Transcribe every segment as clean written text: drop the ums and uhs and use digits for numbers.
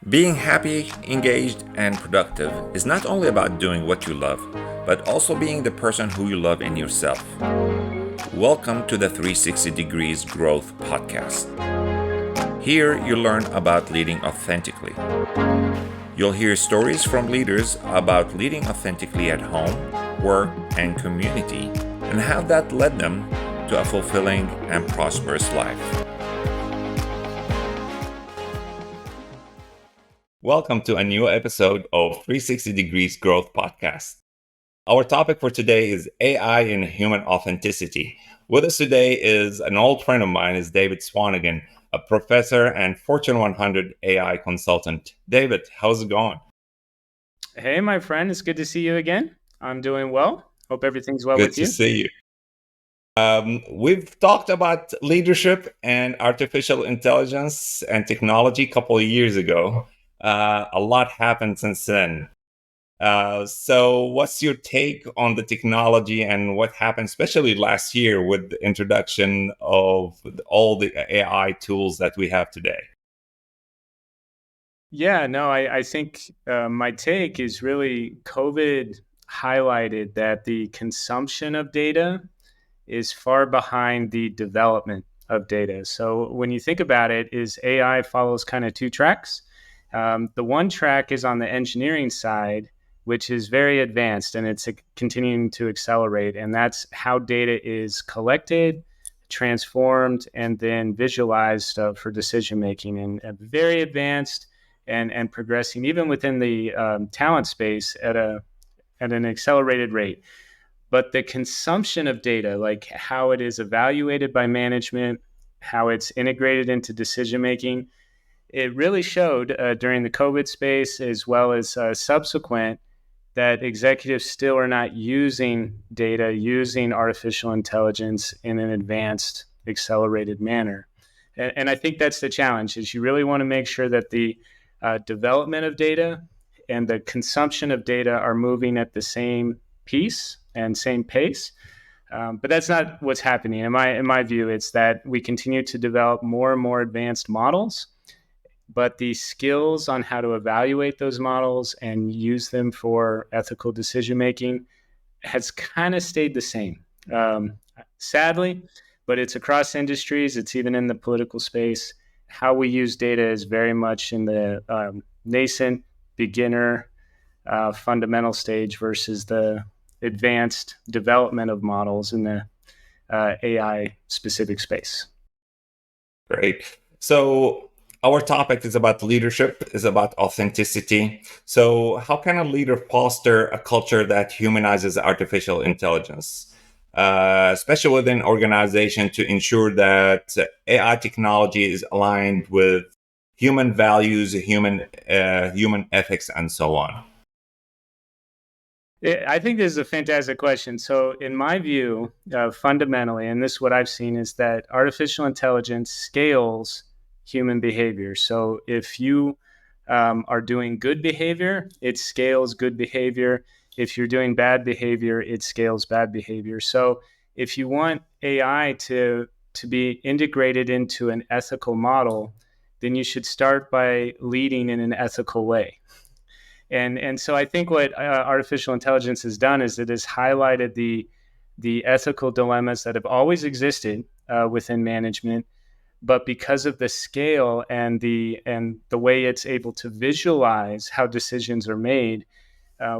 Being happy, engaged, and productive is not only about doing what you love, but also being the person who you love in yourself. Welcome to the 360 Degrees Growth Podcast. Here you learn about leading authentically. You'll hear stories from leaders about leading authentically at home, work, and community, and how that led them to a fulfilling and prosperous life. Welcome to a new episode of 360 Degrees Growth Podcast. Our topic for today is AI and human authenticity. With us today is an old friend of mine, is David Swanagon, a professor and Fortune 100 AI consultant. David, how's it going? Hey, my friend, it's good to see you again. I'm doing well. Hope everything's well Good with to you. see you. We've talked about leadership and artificial intelligence and technology a couple of years ago. A lot happened since then. So what's your take on the technology and what happened, especially last year with the introduction of all the AI tools that we have today? Yeah, no, I think my take is really COVID highlighted that the consumption of data is far behind the development of data. So when you think about it, is AI follows kind of two tracks. The one track is on the engineering side, which is very advanced and it's continuing to accelerate. And that's how data is collected, transformed, and then visualized for decision making, and very advanced and progressing even within the talent space at an accelerated rate. But the consumption of data, like how it is evaluated by management, how it's integrated into decision making, it really showed during the COVID space as well as subsequent that executives still are not using data, using artificial intelligence in an advanced, accelerated manner. And I think that's the challenge: is you really want to make sure that the development of data and the consumption of data are moving at the same piece and same pace. But that's not what's happening. In my view, it's that we continue to develop more and more advanced models, but the skills on how to evaluate those models and use them for ethical decision making has kind of stayed the same. Sadly, but it's across industries. It's even in the political space. How we use data is very much in the nascent, beginner, fundamental stage versus the advanced development of models in the AI specific space. Great. So our topic is about leadership, is about authenticity. So how can a leader foster a culture that humanizes artificial intelligence, especially within organization, to ensure that AI technology is aligned with human values, human ethics, and so on? I think this is a fantastic question. So, in my view, fundamentally, and this is what I've seen, is that artificial intelligence scales human behavior. So, if you are doing good behavior, it scales good behavior. If you're doing bad behavior, it scales bad behavior. So, if you want AI to be integrated into an ethical model, then you should start by leading in an ethical way. And so I think what artificial intelligence has done is it has highlighted the ethical dilemmas that have always existed within management, but because of the scale and the way it's able to visualize how decisions are made,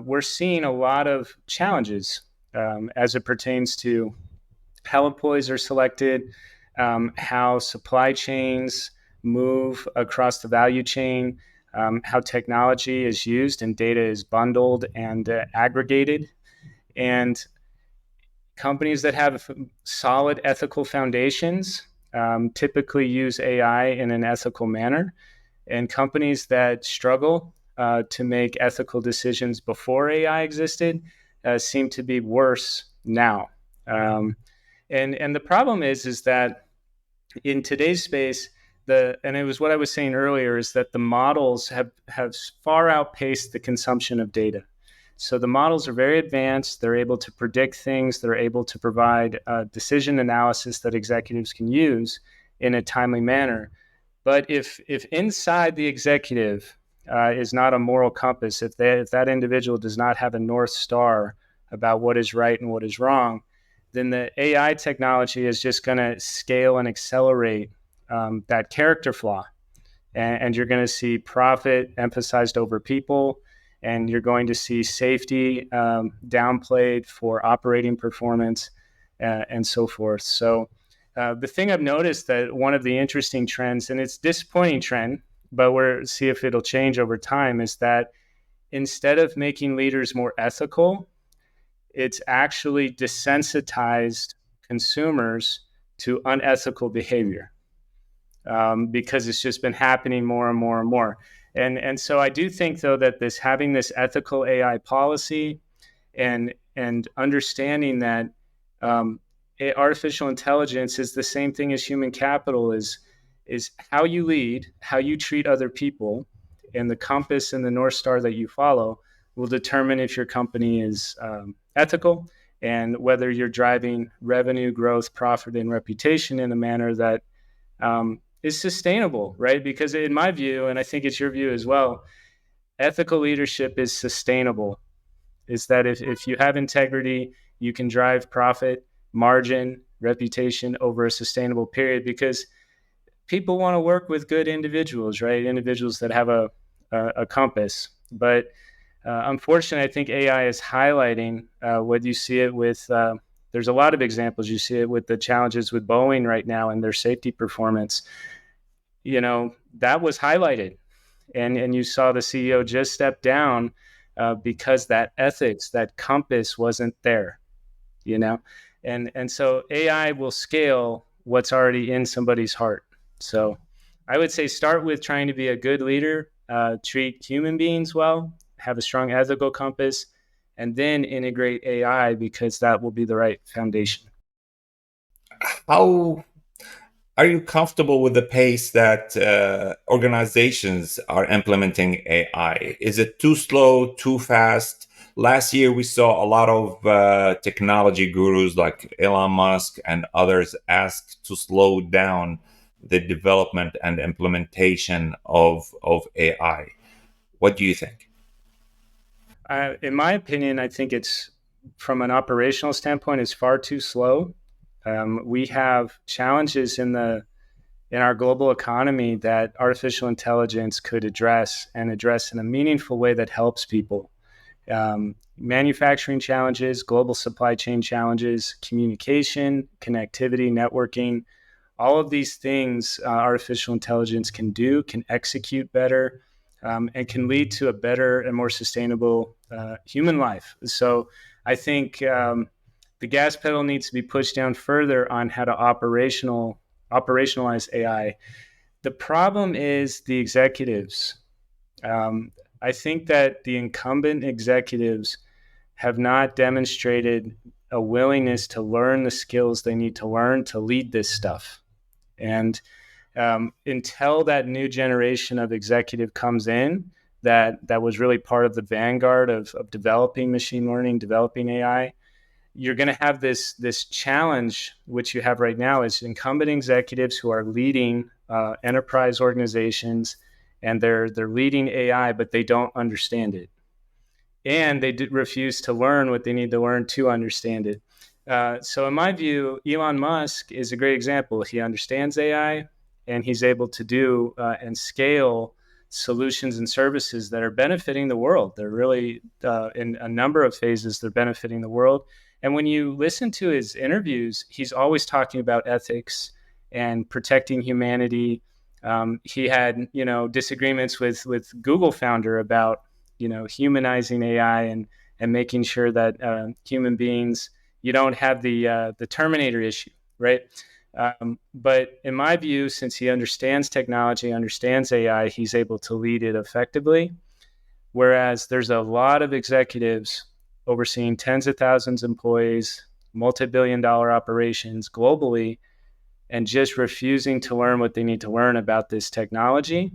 we're seeing a lot of challenges as it pertains to how employees are selected, how supply chains move across the value chain, how technology is used and data is bundled and aggregated. And companies that have solid ethical foundations typically use AI in an ethical manner. And companies that struggle to make ethical decisions before AI existed seem to be worse now. And the problem is that in today's space, and it was what I was saying earlier, is that the models have far outpaced the consumption of data. So the models are very advanced. They're able to predict things. They're able to provide decision analysis that executives can use in a timely manner. But if inside the executive is not a moral compass, if that individual does not have a North Star about what is right and what is wrong, then the AI technology is just going to scale and accelerate that character flaw. And you're going to see profit emphasized over people, and you're going to see safety downplayed for operating performance, and so forth. So the thing I've noticed, that one of the interesting trends, and it's a disappointing trend, but we'll see if it'll change over time, is that instead of making leaders more ethical, it's actually desensitized consumers to unethical behavior, because it's just been happening more and more and more. And so I do think, though, that having this ethical AI policy, and understanding that artificial intelligence is the same thing as human capital, is how you lead, how you treat other people, and the compass and the North Star that you follow will determine if your company is ethical, and whether you're driving revenue, growth, profit, and reputation in a manner that is sustainable, right? Because in my view, and I think it's your view as well, ethical leadership is sustainable. Is that if you have integrity, you can drive profit, margin, reputation over a sustainable period, because people want to work with good individuals, right? Individuals that have a compass. But unfortunately, I think AI is highlighting what you see it with. There's a lot of examples. You see it with the challenges with Boeing right now and their safety performance. That was highlighted, and you saw the CEO just step down because that ethics, that compass wasn't there. And so AI will scale what's already in somebody's heart. So I would say start with trying to be a good leader, treat human beings well, have a strong ethical compass, and then integrate AI, because that will be the right foundation. How are you comfortable with the pace that organizations are implementing AI? Is it too slow, too fast? Last year, we saw a lot of technology gurus like Elon Musk and others ask to slow down the development and implementation of AI. What do you think? In my opinion, I think it's, from an operational standpoint, is far too slow. We have challenges in our global economy that artificial intelligence could address, and address in a meaningful way that helps people. Manufacturing challenges, global supply chain challenges, communication, connectivity, networking, all of these things artificial intelligence can do, can execute better, and can lead to a better and more sustainable human life. So I think the gas pedal needs to be pushed down further on how to operationalize AI. The problem is the executives. I think that the incumbent executives have not demonstrated a willingness to learn the skills they need to learn to lead this stuff. And until that new generation of executive comes in, that was really part of the vanguard of developing machine learning, developing AI, you're going to have this challenge, which you have right now, is incumbent executives who are leading enterprise organizations, and they're leading AI, but they don't understand it, and they refuse to learn what they need to learn to understand it. So in my view, Elon Musk is a great example. He understands AI, and he's able to do and scale solutions and services that are benefiting the world. They're really, in a number of phases, they're benefiting the world. And when you listen to his interviews, he's always talking about ethics and protecting humanity. He had, disagreements with Google founder about, humanizing AI, and making sure that human beings, you don't have the Terminator issue, right? But in my view, since he understands technology, understands AI, he's able to lead it effectively. Whereas there's a lot of executives overseeing tens of thousands of employees, multi-billion-dollar operations globally, and just refusing to learn what they need to learn about this technology.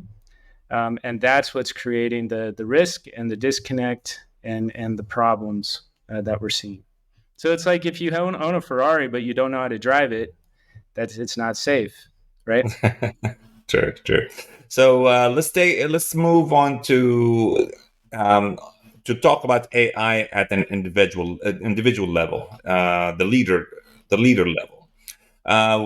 And that's what's creating the risk and the disconnect and the problems that we're seeing. So it's like if you own a Ferrari, but you don't know how to drive it, it's not safe, right? Sure, sure. So let's move on um, to talk about AI at an individual level, the leader level.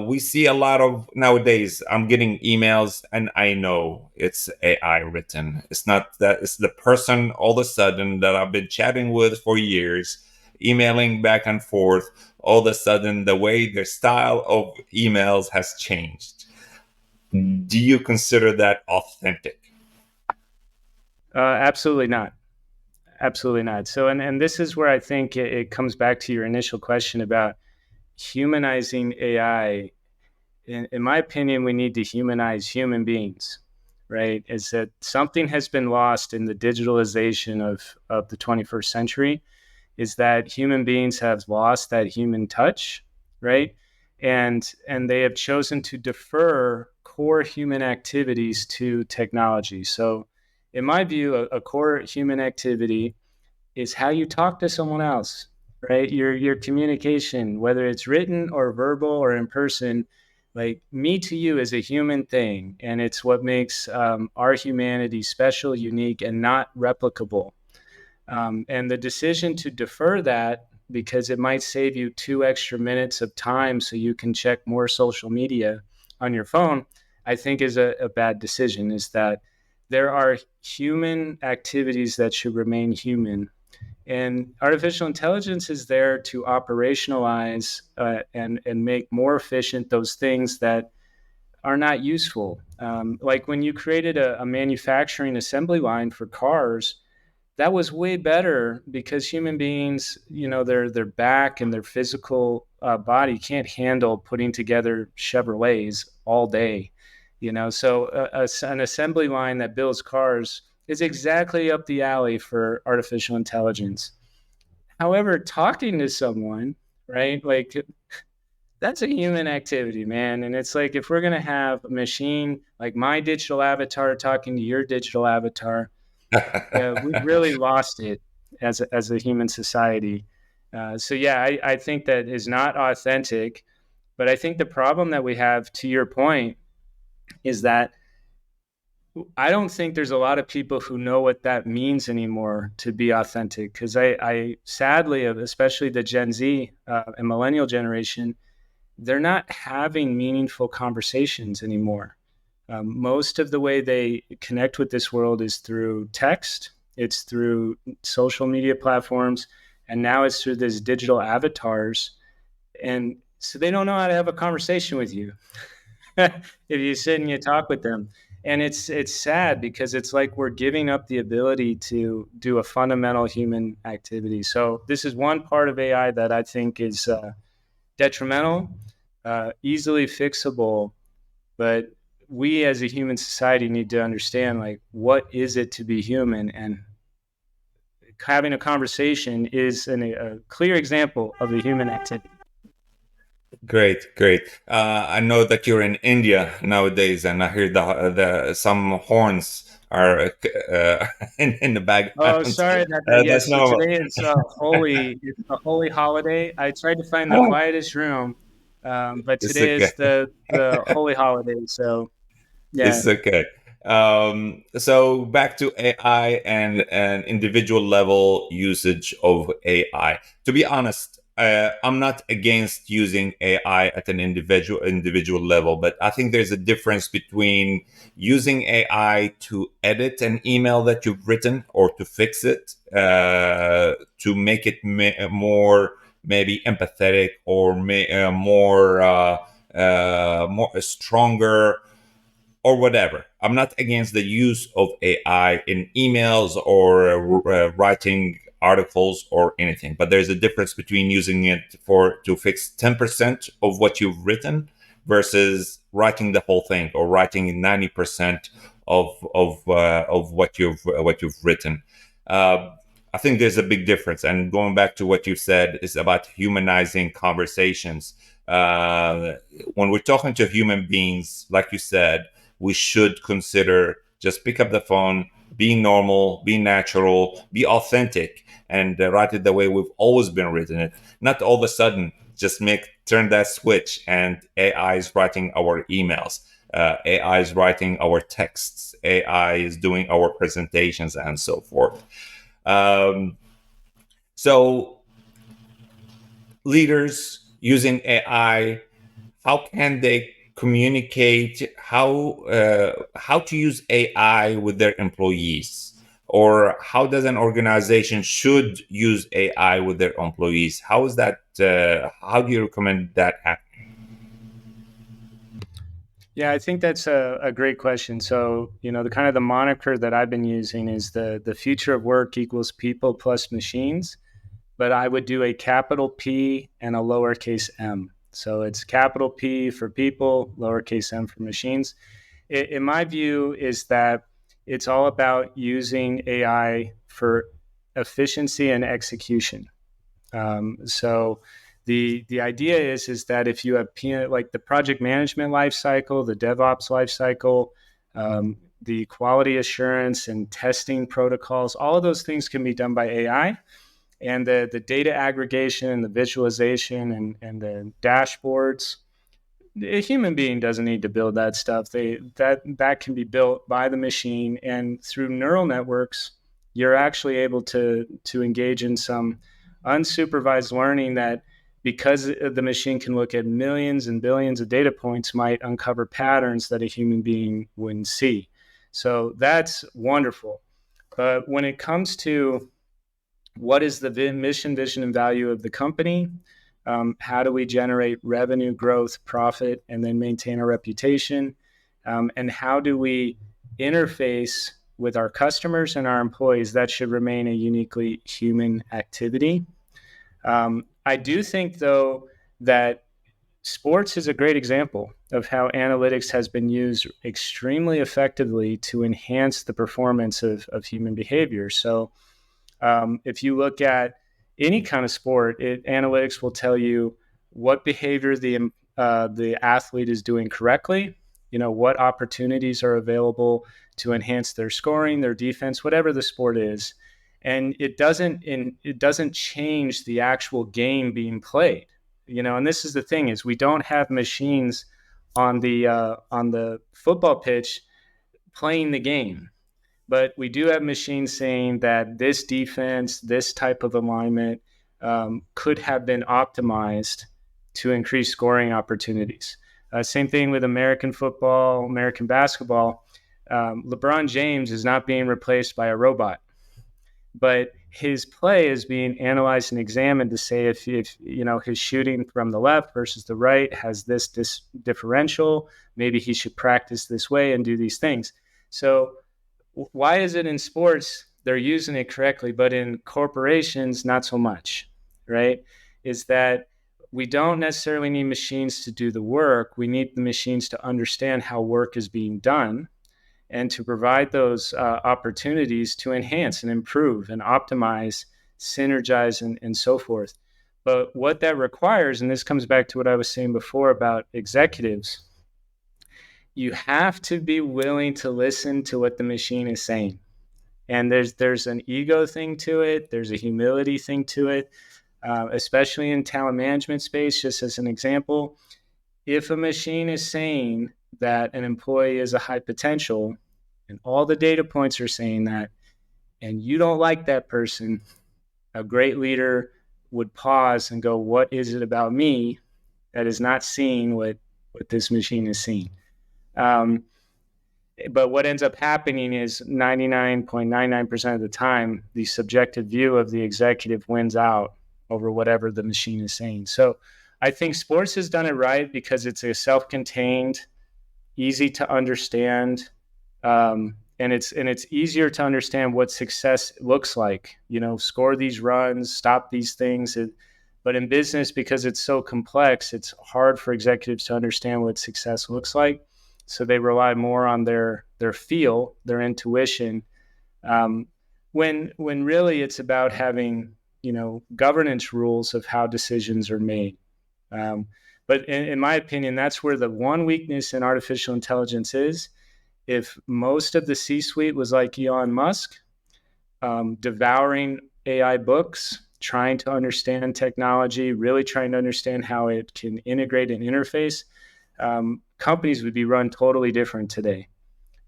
We see a lot of nowadays. I'm getting emails, and I know it's AI written. It's not that. It's the person all of a sudden that I've been chatting with for years, emailing back and forth. All of a sudden, the way their style of emails has changed. Do you consider that authentic? Absolutely not. Absolutely not. So, and this is where I think it comes back to your initial question about humanizing AI. In my opinion, we need to humanize human beings, right? Is that something has been lost in the digitalization of the 21st century, is that human beings have lost that human touch, right? And they have chosen to defer core human activities to technology. So, in my view, a core human activity is how you talk to someone else, right? Your communication, whether it's written or verbal or in person, like me to you is a human thing, and it's what makes our humanity special, unique, and not replicable. And the decision to defer that because it might save you 2 extra minutes of time so you can check more social media on your phone, I think is a bad decision. Is that there are human activities that should remain human, and artificial intelligence is there to operationalize and make more efficient those things that are not useful. Like when you created a manufacturing assembly line for cars, that was way better because human beings, their back and their physical body can't handle putting together Chevrolets all day. So an assembly line that builds cars is exactly up the alley for artificial intelligence. However, talking to someone, right? Like that's a human activity, man. And it's like if we're gonna have a machine like my digital avatar talking to your digital avatar, we've really lost it as a human society. So yeah, I think that is not authentic. But I think the problem that we have, to your point, is that I don't think there's a lot of people who know what that means anymore to be authentic. Because I sadly, especially the Gen Z and millennial generation, they're not having meaningful conversations anymore. Most of the way they connect with this world is through text, it's through social media platforms, and now it's through these digital avatars. And so they don't know how to have a conversation with you if you sit and you talk with them. And it's sad because it's like we're giving up the ability to do a fundamental human activity. So this is one part of AI that I think is detrimental, easily fixable, but we as a human society need to understand like what is it to be human, and having a conversation is a clear example of a human activity. Great, great. I know that you're in India nowadays, and I hear the some horns are in the Oh, background. sorry about that. That's Yes, so normal. today it's a holy holiday. I tried to find the Oh, quietest room, but it's today okay. is the holy holiday. So yeah. It's okay. So back to AI and an individual level usage of AI. To be honest, I'm not against using AI at an individual level, but I think there's a difference between using AI to edit an email that you've written or to fix it, to make it more maybe empathetic or more stronger or whatever. I'm not against the use of AI in emails or writing articles or anything, but there's a difference between using it for to fix 10% of what you've written versus writing the whole thing or writing 90% of what you've written. Uh, I think there's a big difference. And going back to what you said is about humanizing conversations. When we're talking to human beings, like you said, we should consider just pick up the phone, be normal, be natural, be authentic, and write it the way we've always been written it. Not all of a sudden just turn that switch and AI is writing our emails. AI is writing our texts, AI is doing our presentations, and so forth. Um, so leaders using AI, how can they communicate, how to use AI with their employees, or how does an organization should use AI with their employees? How is that? How do you recommend that happen? Yeah, I think that's a great question. So, the kind of the moniker that I've been using is the future of work equals people plus machines, but I would do a capital P and a lowercase m. So it's capital P for people, lowercase m for machines. In my view, is that it's all about using AI for efficiency and execution. So the idea is that if you have like the project management life cycle, the DevOps life cycle, the quality assurance and testing protocols, all of those things can be done by AI. And the data aggregation and the visualization and the dashboards, a human being doesn't need to build that stuff. That can be built by the machine, and through neural networks, you're actually able to engage in some unsupervised learning that, because the machine can look at millions and billions of data points, might uncover patterns that a human being wouldn't see. So that's wonderful. But when it comes to what is the mission, vision, and value of the company, how do we generate revenue, growth, profit, and then maintain our reputation? And how do we interface with our customers and our employees? That should remain a uniquely human activity. I do think, though, that sports is a great example of how analytics has been used extremely effectively to enhance the performance of human behavior. So if you look at any kind of sport, analytics will tell you what behavior the athlete is doing correctly. What opportunities are available to enhance their scoring, their defense, whatever the sport is, and it doesn't change the actual game being played. And this is the thing: is we don't have machines on the football pitch playing the game, but we do have machines saying that this defense, this type of alignment could have been optimized to increase scoring opportunities. Same thing with American football, American basketball. LeBron James is not being replaced by a robot, but his play is being analyzed and examined to say if his shooting from the left versus the right has this differential. Maybe he should practice this way and do these things. So why is it in sports they're using it correctly, but in corporations not so much, right? Is that we don't necessarily need machines to do the work. We need the machines to understand how work is being done and to provide those opportunities to enhance and improve and optimize, synergize, and so forth. But what that requires, and this comes back to what I was saying before about executives, you have to be willing to listen to what the machine is saying. And there's an ego thing to it. There's a humility thing to it, especially in talent management space. Just as an example, if a machine is saying that an employee is a high potential, and all the data points are saying that, and you don't like that person, a great leader would pause and go, "What is it about me that is not seeing what this machine is seeing?" But what ends up happening is 99.99% of the time, the subjective view of the executive wins out over whatever the machine is saying. So I think sports has done it right because it's a self-contained, easy to understand, and it's easier to understand what success looks like. Score these runs, stop these things. But in business, because it's so complex, it's hard for executives to understand what success looks like. So they rely more on their feel, their intuition, when really it's about having governance rules of how decisions are made. But in my opinion, that's where the one weakness in artificial intelligence is. If most of the C-suite was like Elon Musk, devouring AI books, trying to understand technology, really trying to understand how it can integrate and interface, companies would be run totally different today.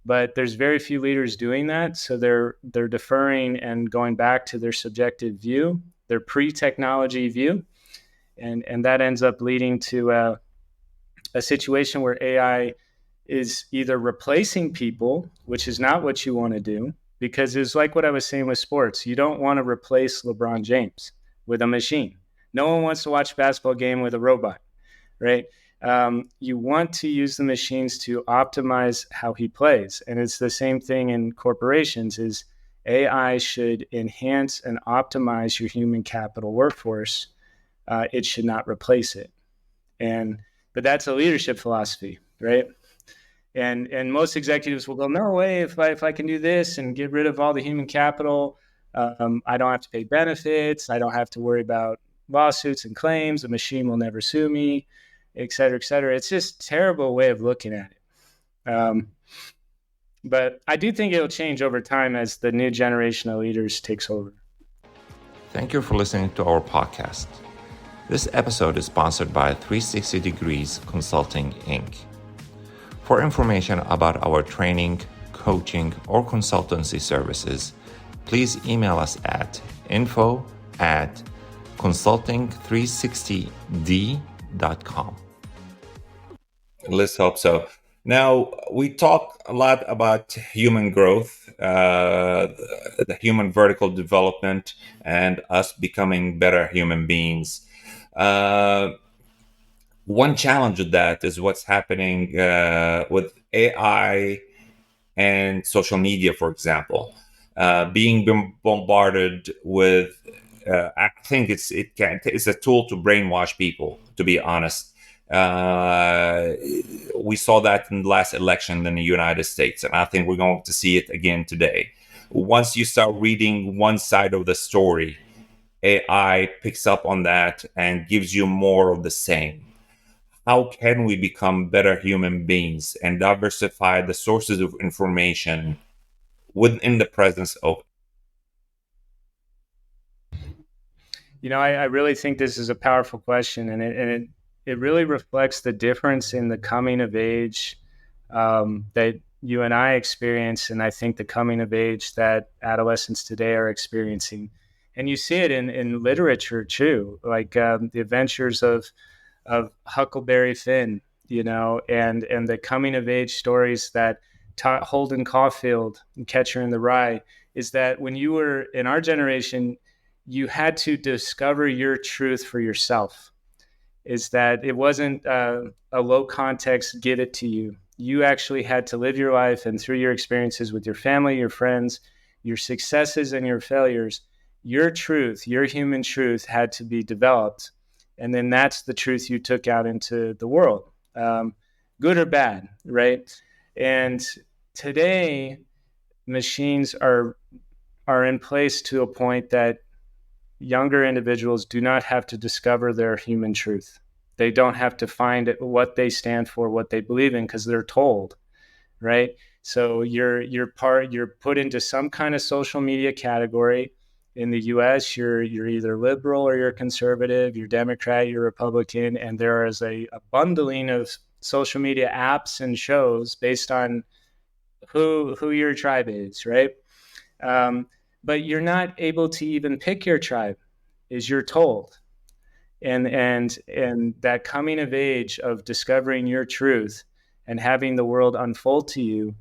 But there's very few leaders doing that, so they're deferring and going back to their subjective view, their pre-technology view, and that ends up leading to a situation where AI is either replacing people, which is not what you want to do, because it's like what I was saying with sports. You don't want to replace LeBron James with a machine. No one wants to watch a basketball game with a robot, right? You want to use the machines to optimize how he plays. And it's the same thing in corporations is AI should enhance and optimize your human capital workforce. It should not replace it. But that's a leadership philosophy, right? And most executives will go, no way, if I can do this and get rid of all the human capital, I don't have to pay benefits. I don't have to worry about lawsuits and claims. The machine will never sue me, et cetera, et cetera. It's just a terrible way of looking at it. But I do think it'll change over time as the new generation of leaders takes over. Thank you for listening to our podcast. This episode is sponsored by 360 Degrees Consulting, Inc. For information about our training, coaching, or consultancy services, please email us at info@consulting360d.com. Let's hope so. Now, we talk a lot about human growth, the human vertical development, and us becoming better human beings. One challenge with that is what's happening with AI and social media, for example, being bombarded with. I think it's a tool to brainwash people. To be honest, we saw that in the last election in the United States, and I think we're going to see it again today. Once you start reading one side of the story, AI picks up on that and gives you more of the same. How can we become better human beings and diversify the sources of information within the presence of? I really think this is a powerful question, and it really reflects the difference in the coming of age that you and I experience, and I think the coming of age that adolescents today are experiencing. And you see it in literature too, like the adventures of Huckleberry Finn, and the coming of age stories that Holden Caulfield and Catcher in the Rye, is that when you were in our generation, you had to discover your truth for yourself. Is that it wasn't a low context, give it to you. You actually had to live your life, and through your experiences with your family, your friends, your successes and your failures, your truth, your human truth had to be developed. And then that's the truth you took out into the world, good or bad, right? And today, machines are in place to a point that younger individuals do not have to discover their human truth. They don't have to find what they stand for, what they believe in, because they're told, right? So you're put into some kind of social media category. In the U.S., you're either liberal or you're conservative, you're Democrat, you're Republican, and there is a bundling of social media apps and shows based on who your tribe is, right? But you're not able to even pick your tribe, as you're told. And that coming of age of discovering your truth and having the world unfold to you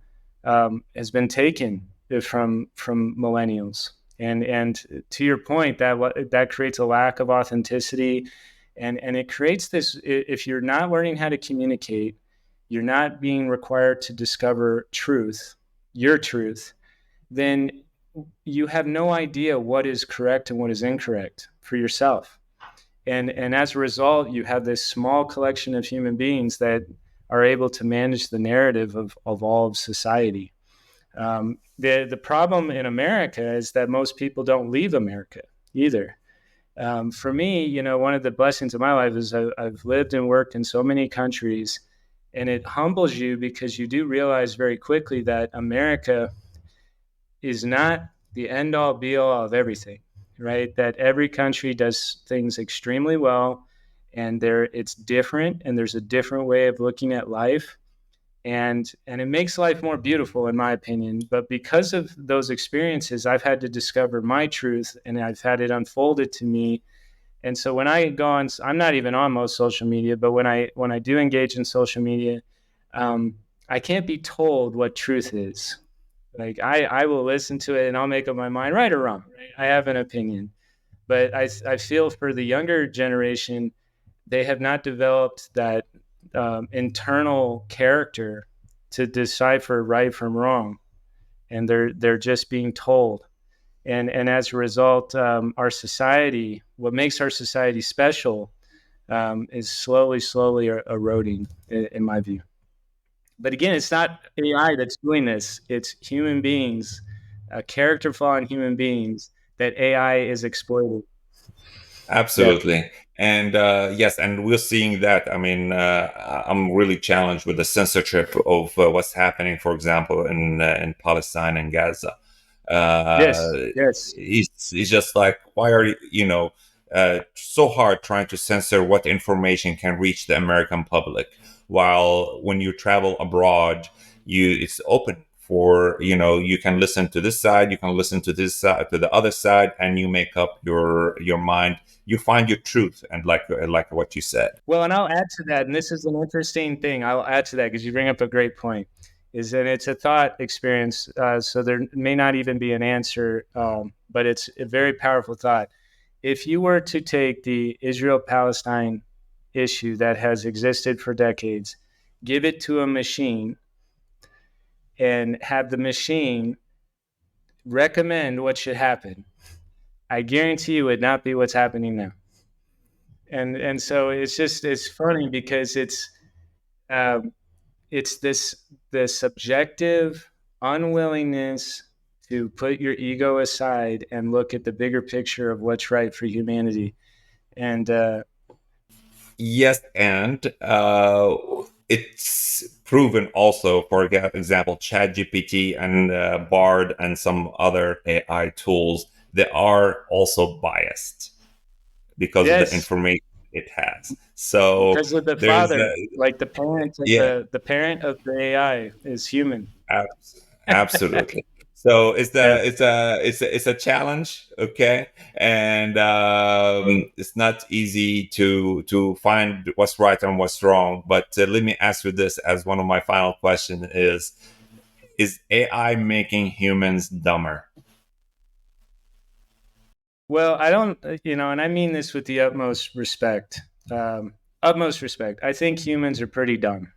has been taken from millennials. And to your point, that creates a lack of authenticity, and it creates this. If you're not learning how to communicate, you're not being required to discover truth, your truth, then you have no idea what is correct and what is incorrect for yourself. And as a result, you have this small collection of human beings that are able to manage the narrative of all of society. The problem in America is that most people don't leave America either. For me, one of the blessings of my life is I've lived and worked in so many countries, and it humbles you because you do realize very quickly that America is not the end all be all of everything, right? That every country does things extremely well, and it's different, and there's a different way of looking at life, and it makes life more beautiful, in my opinion. But because of those experiences, I've had to discover my truth, and I've had it unfolded to me. And so when I go on, I'm not even on most social media, but when I do engage in social media, um, I can't be told what truth is. Like I will listen to it and I'll make up my mind, right or wrong. Right? I have an opinion, but I feel for the younger generation, they have not developed that internal character to decipher right from wrong, and they're just being told. And as a result, our society, what makes our society special, is slowly eroding, in my view. But again, it's not AI that's doing this; it's human beings, a character flaw in human beings that AI is exploiting. Yeah. Absolutely. And yes, and we're seeing that. I mean, I'm really challenged with the censorship of what's happening, for example, in Palestine and Gaza. Yes. Uh, Yes. he's just like, why are you so hard trying to censor what information can reach the American public, while when you travel abroad, it's open for you can listen to this side, you can listen to this side, to the other side, and you make up your mind, you find your truth, and like what you said. Well, and I'll add to that, and this is an interesting thing. I'll add to that because you bring up a great point. Is that it's a thought experience, so there may not even be an answer, but it's a very powerful thought. If you were to take the Israel-Palestine issue that has existed for decades, give it to a machine, and have the machine recommend what should happen, I guarantee you it would not be what's happening now. And so it's funny because um, it's this subjective unwillingness to put your ego aside and look at the bigger picture of what's right for humanity. And Yes, and it's proven also, for example, ChatGPT and Bard and some other AI tools, they are also biased because of the yes, information it has. So because of the there's father, like yeah, the parent of the AI is human. absolutely. So Yeah. it's a challenge, okay, and it's not easy to find what's right and what's wrong. But let me ask you this as one of my final questions: is AI making humans dumber? Well, I don't, and I mean this with the utmost respect. Um, Utmost respect. I think humans are pretty dumb.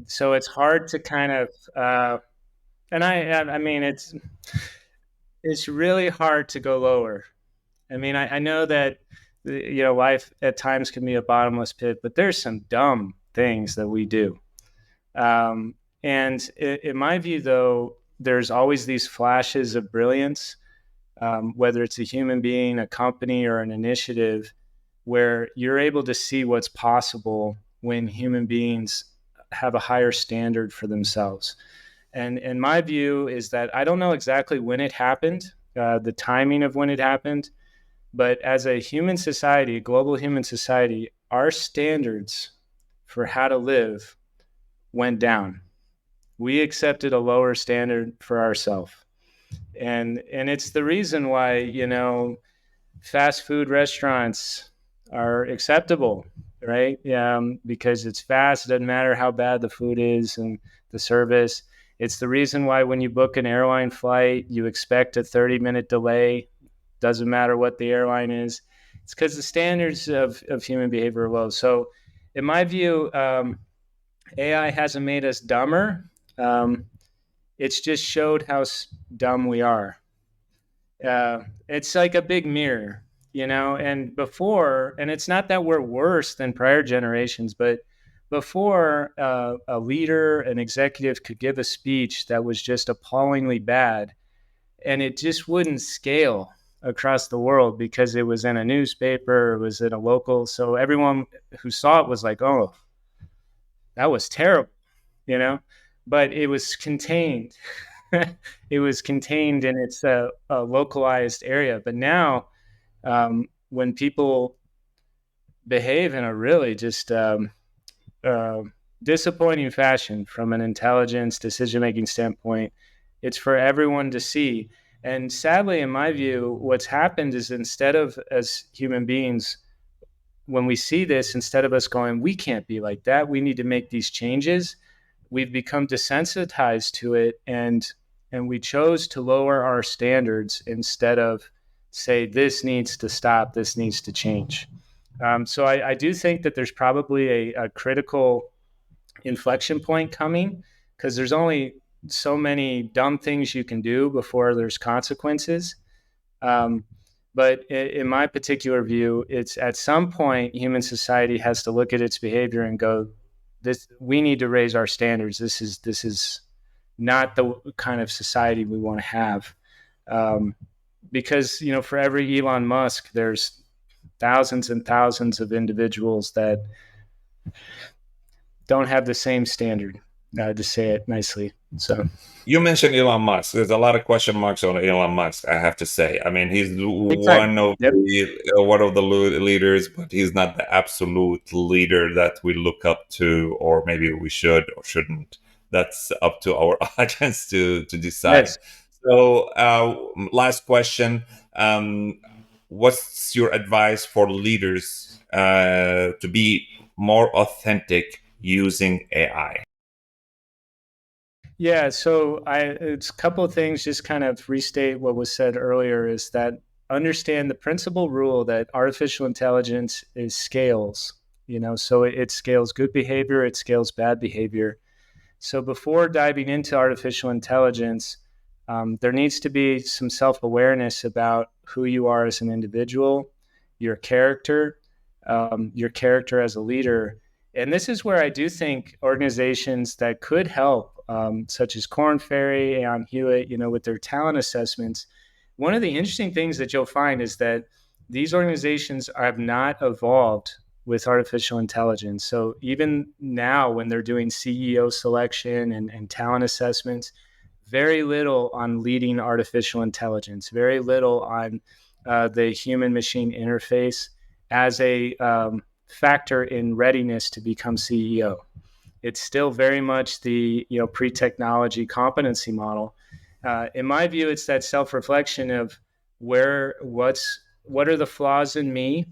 So it's hard to kind of, and I mean, it's really hard to go lower. I mean, I know that life at times can be a bottomless pit, but there's some dumb things that we do. And in my view, though, there's always these flashes of brilliance, whether it's a human being, a company, or an initiative, where you're able to see what's possible when human beings have a higher standard for themselves. And my view is that I don't know exactly when it happened, the timing of when it happened, but as a human society, a global human society, our standards for how to live went down. We accepted a lower standard for ourselves. And it's the reason why, fast food restaurants are acceptable, right? Because it's fast. It doesn't matter how bad the food is and the service. It's the reason why when you book an airline flight, you expect a 30-minute delay. Doesn't matter what the airline is. It's because the standards of human behavior are low. So, in my view, AI hasn't made us dumber. Um, it's just showed how dumb we are. It's like a big mirror, and before, and it's not that we're worse than prior generations, but before, a leader, an executive could give a speech that was just appallingly bad, and it just wouldn't scale across the world because it was in a newspaper, it was in a local. So everyone who saw it was like, oh, that was terrible, you know, but it was contained. It was contained in its a localized area. But now, when people behave in a really just uh, disappointing fashion from an intelligence decision making standpoint. It's for everyone to see. And sadly, in my view, what's happened is instead of as human beings, when we see this, instead of us going, we can't be like that, we need to make these changes, we've become desensitized to it, and we chose to lower our standards instead of say this needs to stop, this needs to change. So I do think that there's probably a critical inflection point coming because there's only so many dumb things you can do before there's consequences. Um, but in my particular view, it's at some point human society has to look at its behavior and go, "This we need to raise our standards. This is not the kind of society we want to have." Um, because for every Elon Musk, there's thousands and thousands of individuals that don't have the same standard, to say it nicely. So You mentioned Elon Musk. There's a lot of question marks on Elon Musk, I have to say. I mean, he's big time. Yep. one of the leaders, but he's not the absolute leader that we look up to, or maybe we should or shouldn't. That's up to our audience to decide. Yes. So, last question: what's your advice for leaders to be more authentic using AI? Yeah, so it's a couple of things, just kind of restate what was said earlier, is that understand the principal rule that artificial intelligence is scales, so it scales good behavior, it scales bad behavior. So before diving into artificial intelligence, there needs to be some self-awareness about who you are as an individual, your character as a leader. And this is where I do think organizations that could help, such as Korn Ferry, Aon Hewitt, with their talent assessments, one of the interesting things that you'll find is that these organizations have not evolved with artificial intelligence. So even now, when they're doing CEO selection and talent assessments, very little on leading artificial intelligence, very little on the human machine interface as a factor in readiness to become CEO. It's still very much the pre-technology competency model. In my view, it's that self-reflection of what are the flaws in me,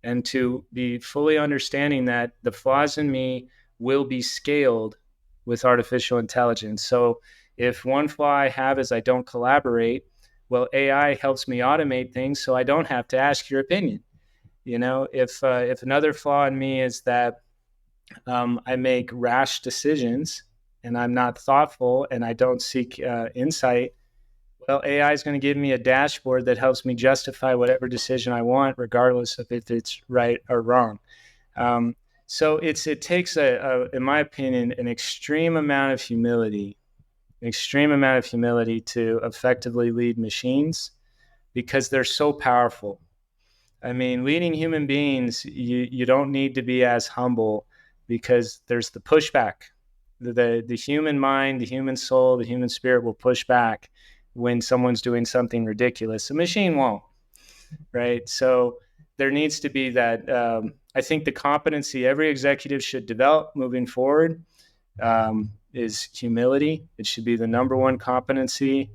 and to be fully understanding that the flaws in me will be scaled with artificial intelligence. So if one flaw I have is I don't collaborate, well, AI helps me automate things so I don't have to ask your opinion. If another flaw in me is that I make rash decisions and I'm not thoughtful and I don't seek insight, well, AI is going to give me a dashboard that helps me justify whatever decision I want, regardless of if it's right or wrong. Um, so it takes in my opinion, an extreme amount of humility to effectively lead machines because they're so powerful. I mean, leading human beings, you don't need to be as humble because there's the pushback. The human mind, the human soul, the human spirit will push back when someone's doing something ridiculous. A machine won't, right? So there needs to be that. I think the competency every executive should develop moving forward is humility. It should be the number one competency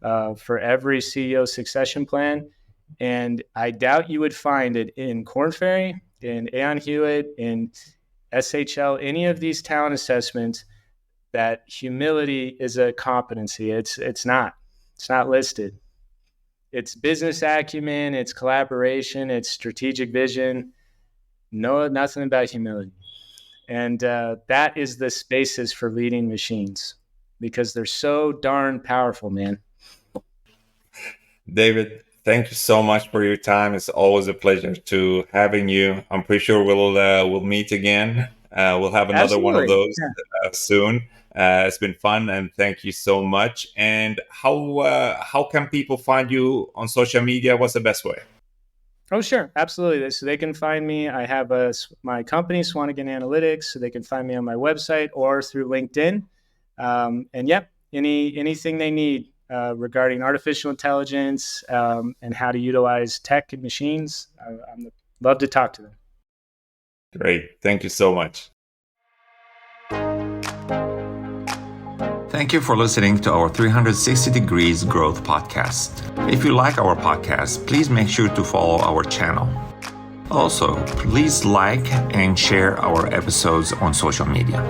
for every CEO succession plan. And I doubt you would find it in Korn Ferry, in Aon Hewitt, in SHL, any of these talent assessments that humility is a competency. It's not. It's not listed. It's business acumen, it's collaboration, it's strategic vision. No, nothing about humility. And that is the spaces for leading machines because they're so darn powerful, man. David, thank you so much for your time. It's always a pleasure to having you. I'm pretty sure we'll meet again. We'll have another one of Absolutely. those Yeah. soon. It's been fun, and thank you so much. And how can people find you on social media? What's the best way? Oh, sure. Absolutely. So they can find me. I have my company, Swanagon Analytics, so they can find me on my website or through LinkedIn. And yep, anything they need regarding artificial intelligence and how to utilize tech and machines, I'd love to talk to them. Great. Thank you so much. Thank you for listening to our 360 Degrees Growth Podcast. If you like our podcast, please make sure to follow our channel. Also, please like and share our episodes on social media.